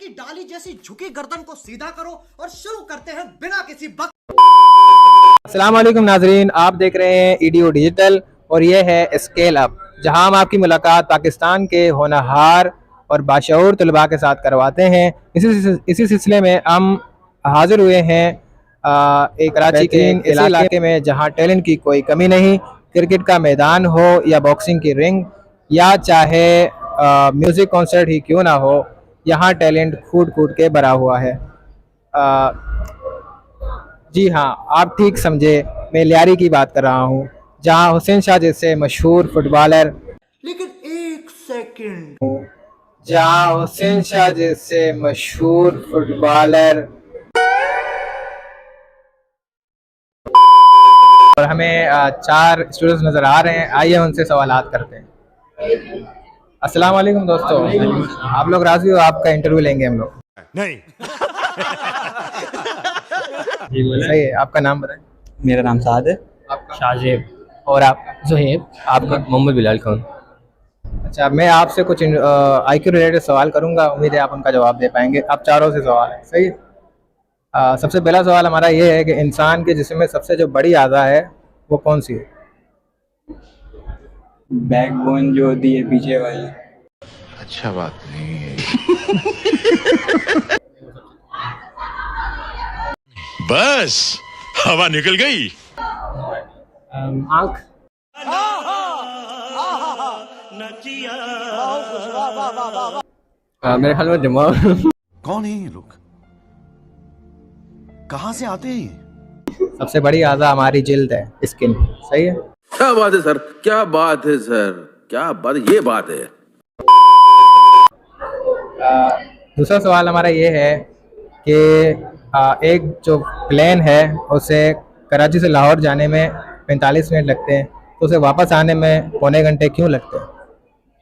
की डाली जैसी झुकी गर्दन को सीधा करो और शुरू करते हैं बिना किसी बक। अस्सलाम वालेकुम नाजरीन, आप देख रहे हैं ईडीओ डिजिटल और ये है स्केल अप, जहां हम आपकी मुलाकात पाकिस्तान के होनहार और बाशऊर तलबा के साथ करवाते हैं। इसी सिलसिले में हम हाजिर हुए हैं एक कराची के ऐसे इलाके में जहां टैलेंट की कोई कमी नहीं। क्रिकेट का मैदान हो या बॉक्सिंग की रिंग या चाहे म्यूज़िक कॉन्सर्ट ही क्यों ना हो, यहाँ टैलेंट कूट कूट के भरा हुआ है। जी हाँ, आप ठीक समझे, मैं लियारी की बात कर रहा हूँ, जहाँ हुसैन शाह जैसे मशहूर फुटबॉलर लेकिन एक सेकंड, जहाँ हुसैन शाह जैसे मशहूर फुटबॉलर और हमें 4 स्टूडेंट्स नज़र आ रहे हैं। आइए उनसे सवालात करते हैं। अस्सलाम वालेकुम दोस्तों, आप लोग राजी हो? आपका इंटरव्यू लेंगे हम लोग। नहीं। सही है, आपका नाम बताएं। मेरा नाम साद है। आपका? शाहजेब। और आपका? जोहेब। आपका? मोहम्मद बिलाल खान। अच्छा, मैं आपसे कुछ आईक्यू रिलेटेड सवाल करूंगा, उम्मीद है आप उनका जवाब दे पाएंगे। आप चारों से सवाल है, सही है? सबसे पहला सवाल हमारा ये है कि इंसान के जिस्म में सबसे जो बड़ी आज़ा है वो कौन सी है? बैकबोन जो होती है पीछे वाली। अच्छा बात नहीं है। बस हवा निकल गई। आँख। मेरे ख्याल में दिमाग। कौन है ये लोग, कहां से आते हैं? सबसे बड़ी आज़ा हमारी जिल्द है, स्किन, सही है? क्या बात है सर, क्या बात है सर, क्या बात, ये बात है। दूसरा सवाल हमारा ये है कि एक जो प्लेन है उसे कराची से लाहौर जाने में 45 मिनट लगते हैं, तो उसे वापस आने में पौने घंटे क्यों लगते हैं?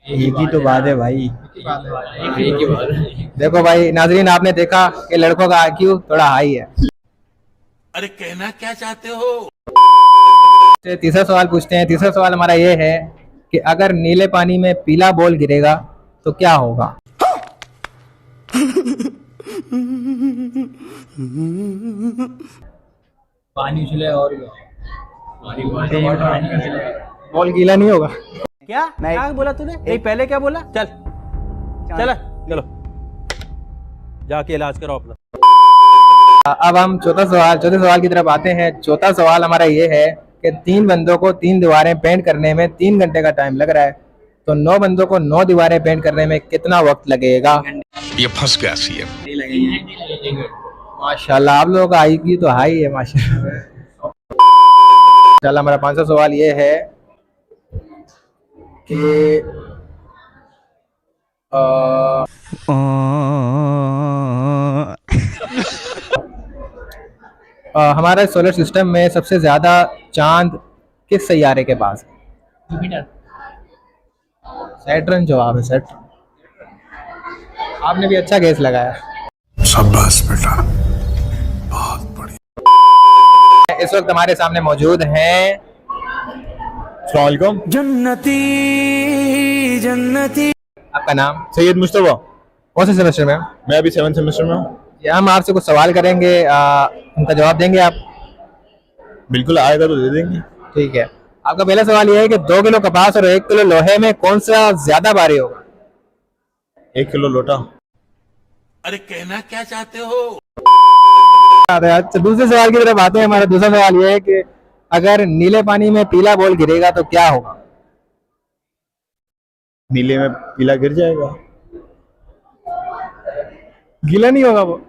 एक ही तो बात है भाई। एक ही बात। देखो भाई नाजरीन, आपने देखा कि लड़कों का आईक्यू थोड़ा हाई है। अरे कहना क्या चाहते हो? तीसरा सवाल पूछते हैं। तीसरा सवाल हमारा ये है कि अगर नीले पानी में पीला बॉल गिरेगा तो क्या होगा? पानी उछले और बॉल गीला नहीं होगा? क्या बोला तूने? नहीं, पहले क्या बोला? चल चलो जाके इलाज कराओ अपना। अब हम चौथे सवाल की तरफ आते हैं। चौथा सवाल हमारा ये है कि 3 बंदों को 3 दीवारें पेंट करने में 3 घंटे का टाइम लग रहा है, तो 9 बंदों को 9 दीवारें पेंट करने में कितना वक्त लगेगा? ये फंस गया सीएम। माशाल्लाह, आप लोगों का आईक्यू तो हाई है माशाल्लाह। चल, हमारा 5वां सवाल ये है कि हमारे सोलर सिस्टम में सबसे ज्यादा चांद किस सैयारे के पास है? जुपिटर। सैटर्न जवाब है, सैटर्न। आपने भी अच्छा गेस लगाया। शाबाश बेटा, बहुत बढ़िया। इस वक्त हमारे सामने मौजूद हैं जन्नती जन्नती। आपका नाम? सैयद मुस्तफा। कौन से सेमेस्टर में? मैं अभी 7th सेमेस्टर में हूँ। हम आपसे कुछ सवाल करेंगे, उनका जवाब देंगे आप? बिल्कुल, आएगा तो दे देंगे। ठीक है। आपका पहला सवाल यह है कि 2 किलो कपास और 1 किलो लोहे में कौन सा ज्यादा भारी होगा? 1 किलो लोटा। अरे कहना क्या चाहते हो? अच्छा, दूसरे सवाल की तरफ आते हैं। हमारा दूसरा सवाल यह है कि अगर नीले पानी में पीला बॉल गिरेगा तो क्या होगा? नीले में पीला गिर जाएगा। गीला नहीं होगा वो?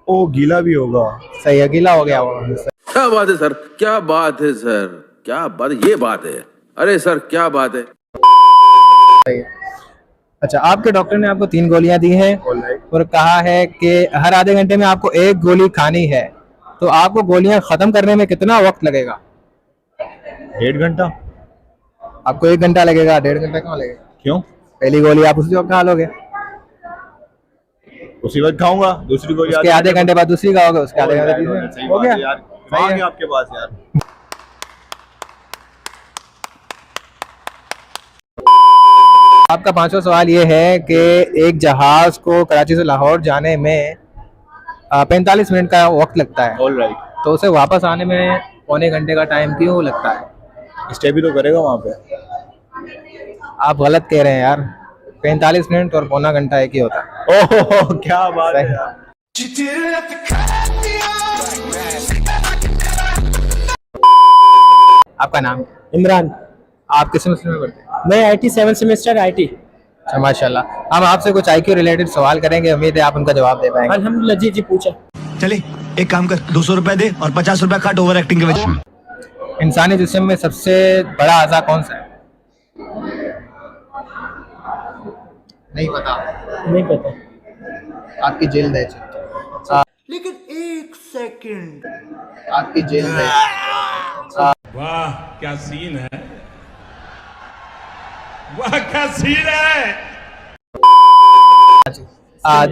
ओ, गीला भी होगा। सही है, गीला हो गया वो। क्या बात है सर, क्या बात है सर, क्या बात, ये बात है। अरे सर क्या बात है। अच्छा, आपके डॉक्टर ने आपको 3 गोलियां दी हैं और कहा है कि हर आधे घंटे में आपको 1 गोली खानी है, तो आपको गोलियां खत्म करने में कितना वक्त लगेगा? 1.5 घंटा। आपको 1 घंटा लगेगा, 1.5 घंटा कहाँ लगेगा? क्यों? पहली गोली आप उसी वक्त खा लोगे, उसी वक्त खाऊंगा। दूसरी गोली उसके आधे घंटे बाद दूसरी खाओगे, उसके आधे घंटे सही हो बात गया है यार। सही है। आपके पास यार। आपका पांचवा सवाल ये है कि एक जहाज को कराची से लाहौर जाने में 45 मिनट का वक्त लगता है, ऑल राइट। तो उसे वापस आने में पौने घंटे का टाइम क्यों लगता है? स्टे भी तो करेगा वहाँ पे। आप गलत कह रहे हैं यार, 45 मिनट और पौना घंटा एक ही होता है। ओह क्या बात है सही। यार। आपका नाम? इमरान। आप किस सेमेस्टर में पढ़ते हैं? मैं IT 7 सेमेस्टर IT। अच्छा माशाल्लाह। हम आपसे कुछ IQ रिलेटेड सवाल करेंगे, उम्मीद है आप उनका जवाब दे पाएंगे। अल्हम्दुलिल्लाह। जी जी पूछा। चले एक काम कर, 200 रुपए दे और 50 रुपए काट ओवर एक्टिंग के वजह। इंसानी जिस्म में सबसे बड़ा अज़ा कौन सा है? नहीं पता? नहीं पता। आपकी जिल्द है। लेकिन एक सेकंड, आपकी जिल्द है। वाह क्या सीन है, वाह क्या सीन है।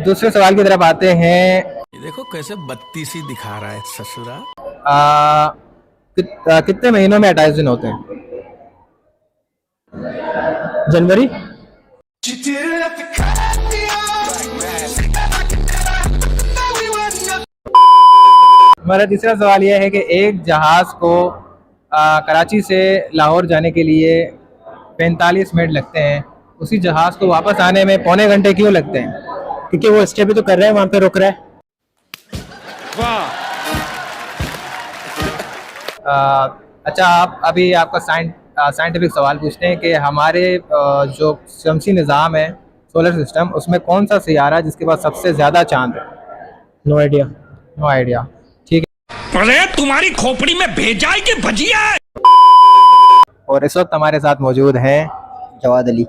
दूसरे सवाल की तरफ आते हैं। देखो कैसे बत्तीसी दिखा रहा है ससुरा। कितने महीनों में 28 दिन होते हैं? जनवरी। हमारा तीसरा सवाल यह है कि एक जहाज को कराची से लाहौर जाने के लिए 45 मिनट लगते हैं, उसी जहाज को वापस आने में पौने घंटे क्यों लगते हैं? क्योंकि वो स्टे भी तो कर रहा है, वहां पे रुक रहा है। अच्छा, आप अभी आपका साइंटिफिक सवाल पूछते हैं कि हमारे जो शमसी निज़ाम है, सोलर सिस्टम, उसमें कौन सा सियारा है जिसके पास सबसे ज़्यादा चांद है? No idea. No idea. ठीक है। अरे तुम्हारी खोपड़ी में भेजा है कि भजिया है? और इस वक्त हमारे साथ मौजूद हैं जवाद अली।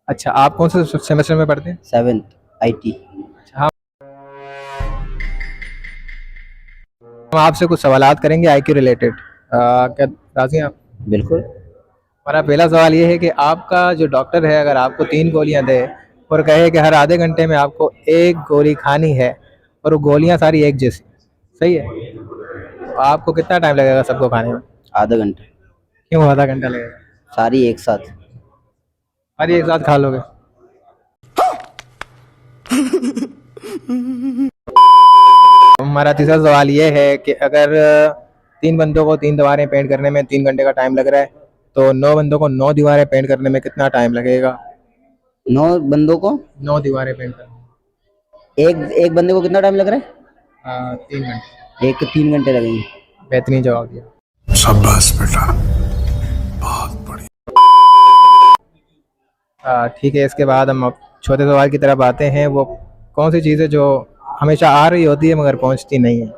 अच्छा, आप कौन से सेमेस्टर में पढ़ते हैं? 7th IT। हम आपसे कुछ सवालात करेंगे IQ रिलेटेड, क्या राजी हैं आप? बिल्कुल। हमारा पहला सवाल ये है कि आपका जो डॉक्टर है अगर आपको 3 गोलियां दे और कहे कि हर आधे घंटे में आपको एक गोली खानी है और वो गोलियां सारी एक जैसी, सही है, तो आपको कितना टाइम लगेगा सबको खाने में? आधा घंटा। क्यों आधा घंटा लगेगा? सारी एक साथ। सारी एक साथ खा लोगे? हमारा तीसरा सवाल ये है कि अगर 3 बंदों को 3 दीवारें पेंट करने में 3 घंटे का टाइम लग रहा है, तो 9 बंदों को 9 दीवारें पेंट करने में कितना टाइम लगेगा? 9 बंदों को 9 दीवारें पेंट करने एक बंदे को कितना टाइम लग रहा है? 3 घंटे। एक 3 घंटे लगेंगे। बेहतरीन जवाब दिया। शाबाश बेटा, बहुत बढ़िया। ठीक है, इसके बाद हम अब छोटे सवाल की तरफ आते हैं। वो कौन सी चीज़ है जो हमेशा आ रही होती है मगर पहुंचती नहीं है?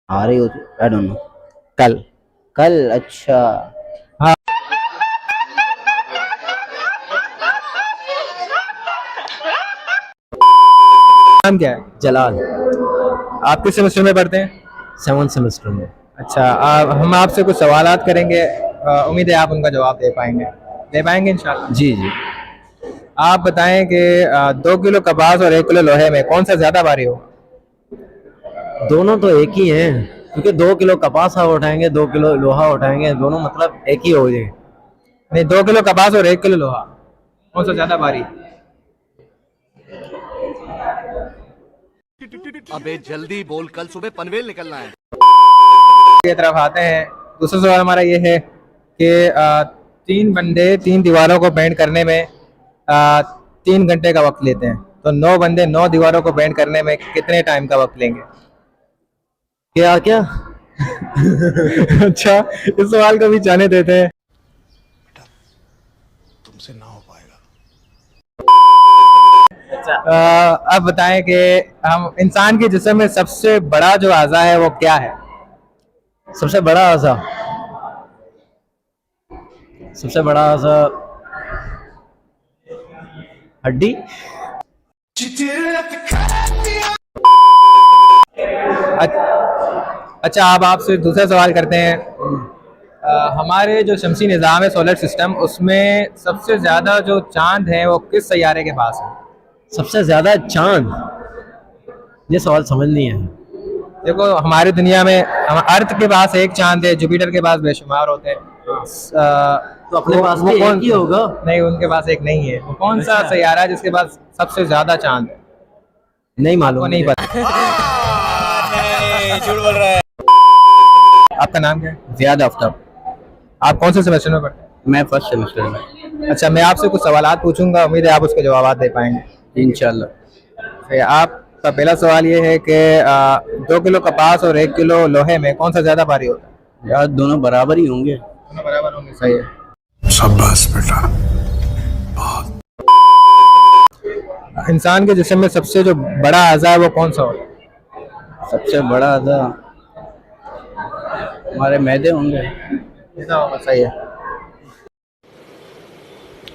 आ रही होती, आई डोंट नो। कल। अच्छा। नाम क्या है? जलाल। आप किस सेमेस्टर में पढ़ते हैं? 7th सेमेस्टर में। अच्छा, हम आपसे कुछ सवालात करेंगे, उम्मीद है आप उनका जवाब दे पाएंगे इंशाल्लाह। जी जी। आप बताएं कि 2 किलो कपास और 1 किलो लोहे में कौन सा ज्यादा भारी होगा? दोनों तो एक ही हैं, क्योंकि 2 किलो कपास उठाएंगे, 2 किलो लोहा उठाएंगे, दोनों मतलब एक ही हो जाएंगे। नहीं, 2 किलो कपास और 1 किलो लोहा, कौन सा ज्यादा भारी? अबे जल्दी बोल, कल सुबह पनवेल निकलना है। की तरफ आते हैं। दूसरा सवाल हमारा ये है कि 3 बंदे 3 दीवारों को पेंट करने में 3 घंटे का वक्त लेते हैं, तो 9 बंदे 9 दीवारों को पेंट करने में कितने टाइम का वक्त लेंगे? क्या? अच्छा, इस सवाल को भी जाने देते हैं। तुमसे ना हो पाएगा। अब बताएं कि हम इंसान के जिस्म में सबसे बड़ा जो अज़ा है वो क्या है? सबसे बड़ा अज़ा हड्डी। अच्छा, अब आपसे दूसरा सवाल करते हैं। हमारे जो शमसी निज़ाम है, सोलर सिस्टम, उसमें सबसे ज़्यादा जो चांद हैं वो किस सैयारे के पास है? सबसे ज्यादा चांद? ये सवाल समझ नहीं है। देखो, हमारी दुनिया में हम अर्थ के पास एक चांद है, जुपिटर के पास बेशुमार होते हैं, तो अपने पास भी एक ही होगा। नहीं, उनके पास एक नहीं है। वो कौन सा सैयारा है जिसके पास सबसे ज्यादा चांद है? नहीं वो मालूम। नहीं पता। झूठ बोल रहा है। आपका नाम क्या है? जियाद आफ्ताब। आप कौन से सेमेस्टर में पढ़ते मैं फर्स्ट सेमेस्टर में। हैं? अच्छा, मैं आपसे कुछ सवालात पूछूंगा, उम्मीद है आप उसके जवाब दे पाएंगे। इंशाल्लाह। फिर आपका पहला सवाल ये है कि 2 किलो कपास और 1 किलो लोहे में कौन सा ज्यादा भारी होता है? यार दोनों बराबर ही होंगे। दोनों बराबर होंगे। सही है। शाबाश बेटा। इंसान के जिस्म में सबसे जो बड़ा अज़ा है वो कौन सा होता है? सबसे बड़ा अदा हमारे मैदे होंगे। ऐसा होगा। सही है।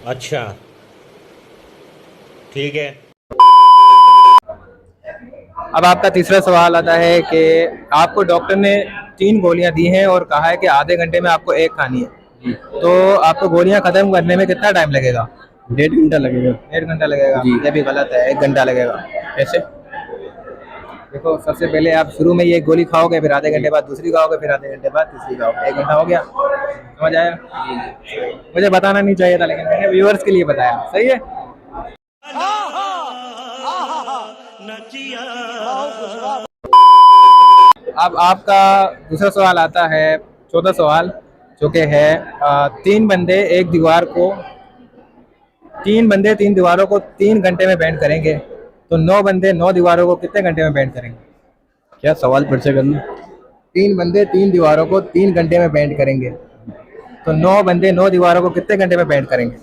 अच्छा, ठीक है। अब आपका तीसरा सवाल आता है कि आपको डॉक्टर ने 3 गोलियां दी हैं और कहा है कि आधे घंटे में आपको 1 खानी है, तो आपको गोलियां खत्म करने में कितना टाइम लगेगा? 1.5 घंटा लगेगा। 1.5 घंटा लगेगा? जी। ये भी गलत है, 1 घंटा लगेगा। कैसे? देखो, सबसे पहले आप शुरू में ये एक गोली खाओगे, फिर आधे घंटे बाद दूसरी खाओगे, फिर आधे घंटे बाद तीसरी खाओगे। 1 घंटा हो गया। समझ आया? मुझे बताना नहीं चाहिए था, लेकिन मैंने व्यूअर्स के लिए बताया। सही है। अब आपका दूसरा सवाल आता है, चौथा सवाल, जो कि है 3 बंदे 3 दीवारों को 3 घंटे में पेंट करेंगे, तो 9 बंदे 9 दीवारों को कितने घंटे में पेंट करेंगे? क्या सवाल फिर से करना? 3 बंदे 3 दीवारों को 3 घंटे में पेंट करेंगे, तो 9 बंदे 9 दीवारों को कितने घंटे में पेंट करेंगे?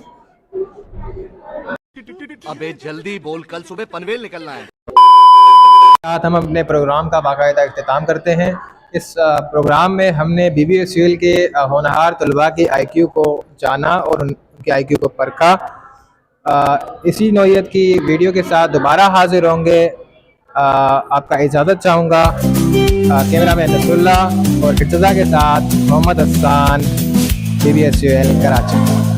अबे जल्दी बोल, कल सुबह पनवेल निकलना है। साथ हम अपने प्रोग्राम का बाकायदा इख्तिताम करते हैं। इस प्रोग्राम में हमने BBSUL के होनहार तलबा की IQ को जाना और उनके IQ को परखा। इसी नौइयत की वीडियो के साथ दोबारा हाजिर होंगे। आपका इजाज़त चाहूँगा। कैमरामैन नसरुल्लाह और इर्तज़ा के साथ मोहम्मद हसन, BBSUL कराची।